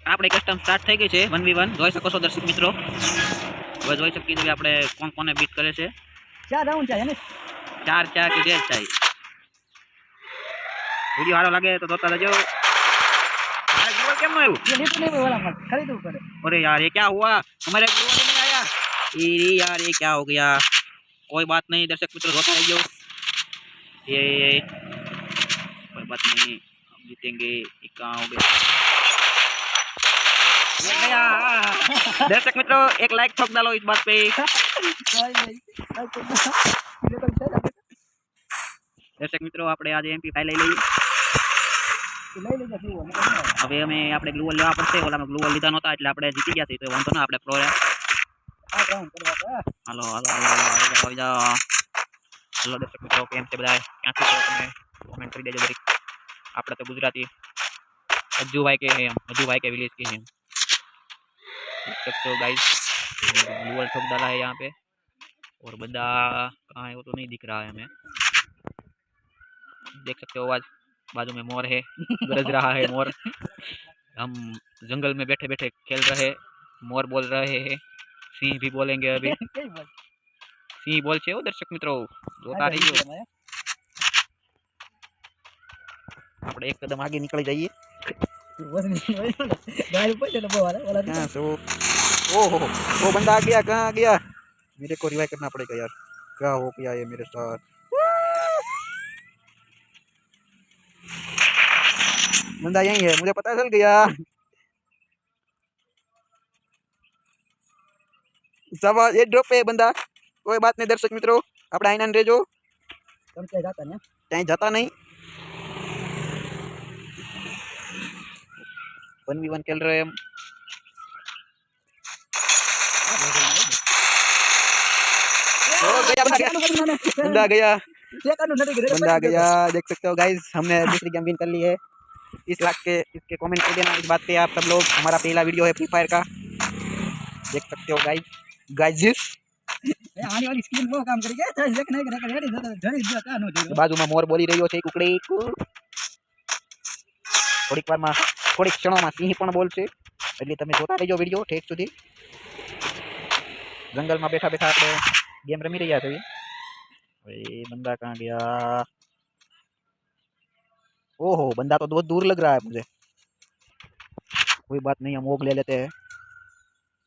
આપણે custom start થઈ ગઈ છે 1v1 જોઈ શકો છો દર્શક મિત્રો હવે જોઈ શકીએ છીએ આપણે કોણ કોને બીટ કરે છે 4 રાઉન્ડ છે ને 4 4 કે 2 થાય वीडियो हारो लगे तो दोस्ता जो ग्लोवल केम आयो ये लिफ्ट नहीं वाला मत खरीदो पड़े अरे यार ये क्या हुआ हमारे ग्लोवल नहीं आया ये यार ये क्या हो गया कोई बात नहीं दर्शक मित्रों रोता रहियो ये कोई बात नहीं हम जीतेंगे ये कहां हो गया ये गया दर्शक मित्रों एक लाइक ठोक डालो इस बात पे दर्शक मित्रों આપણે આજે MP5 લઈ લઈએ હવે અમે આપણે ગ્લુવલ લેવા પડશે ઓલામાં ગ્લુવલ લીધા નહોતા એટલે આપણે જીતી ગયા છે તો વાંધો ના આપણે પ્રો હાલો હાલો આવી જાઓ હાલો દર્શક મિત્રો કેમ છે બધા ક્યાંથી છો તમે કોમેન્ટ કરી દેજો જરીક આપણે તો ગુજરાતી અજ્જુભાઈ કે हैं अज्जू के विलेज के हैं देख सकते हो गाइस ग्लूवल ठोक डाला है यहाँ पे और बंदा कहाँ है वो तो नहीं दिख रहा है हमें देख सकते हो आज बाजू में मोर है गरज रहा है मोर हम जंगल में बैठे बैठे खेल रहे मोर बोल रहे हैं सिंह भी बोलेंगे अभी सिंह बोल छे दर्शक मित्रों जोता रहियो આપણે એક કદમ આગે નીકળી જઈએ ओहो वो बंदा आ गया कहाँ आ गया मेरे को रिवाइव करना पड़ेगा यार क्या हो गया ये मेरे साथ बंदा यही है मुझे पता चल गया सब ये ड्रॉप पे बंदा कोई बात नहीं दर्शक मित्रों આપણે આઈના રેજો ત્યાં જતા नहीं 1v1 खेल रहे हैं हम बंदा गया देख सकते हो गाइस हमने दूसरी गेम विन कर ली है 30 लाख के इसके कमेंट कर देना इस बात पे आप सब लोग हमारा पहला वीडियो है फ्री फायर का देख सकते हो गाइस आने वाली स्क्रीन वो काम करेगी देख नहीं करे रेडी जड़ी का नो बाजू में मोर बोली रह्यो છે કુકડી થોડીક વારમાં થોડીક ક્ષણોમાં સિંહ પણ બોલશે એટલે તમે જોતા રહેજો વિડિયો ઠેઠ સુધી જંગલમાં બેઠા બેઠા આપણે गेम रमी रही है ये बंदा कहाँ गया ओहो बंदा तो बहुत दूर लग रहा है मुझे कोई बात नहीं हम ओग ले लेते हैं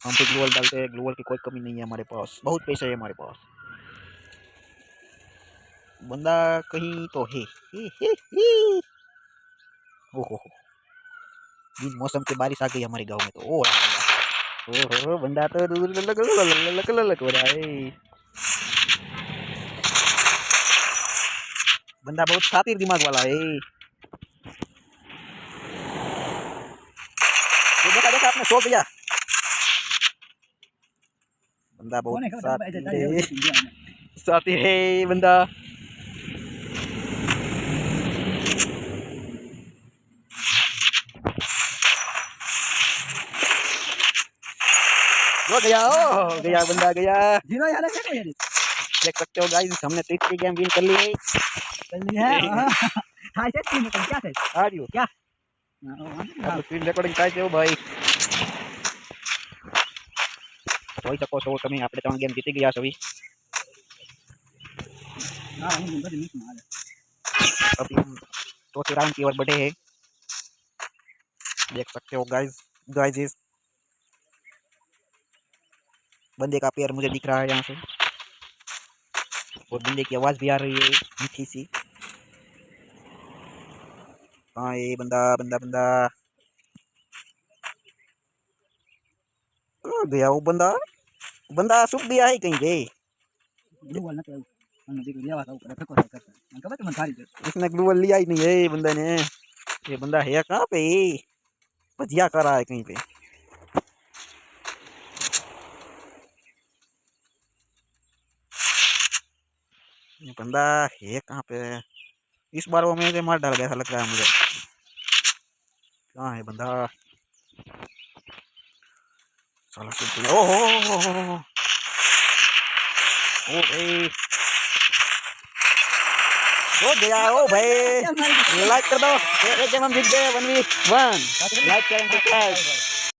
हम पे ग्लूवल डालते हैं ग्लूवल की कोई कमी नहीं है हमारे पास बहुत पैसे है हमारे पास बंदा कहीं तो है ओहो जिस मौसम की बारिश आ गई हमारे गांव में तो ओहो बंदा तो दूर लग रहा है बंदा बहुत शातिर दिमाग वाला है ये देखा देखा आपने सो गया बंदा बहुत शातिर है बंदा गया गया बंदा गया देख सकते हो गाइस हमने तीसरी गेम विन कर ली है हां से तीन क्या है आ रही हो क्या आप स्क्रीन रिकॉर्डिंग થાય છે ભાઈ જોઈ શકો છો તમે આપણે 3 ગેમ જીતી ગયા છો अभी हम चौथे राउंड की ओर बढ़े हैं देख सकते हो गाइस बंदे का पैर मुझे दिख रहा है यहाँ से और बंदे की आवाज भी आ रही है मीठी सी हाँ ये बंदा बंदा बंदा कहाँ गया वो बंदा बंदा सुख गया है कहीं पे इसने ग्लूवल लिया ही नहीं है बंदे ने ये बंदा है कहाँ पे भजिया कर रहा है कहीं पे ये बंदा है कहाँ पे इस बार वो मेरे मार डाल गया ऐसा लग रहा है मुझे कहाँ है बंदा साला ओहो ओ गया ओ भाई लाइक कर दो एक हम जीत गए 1v1 लाइक करें सब्सक्राइब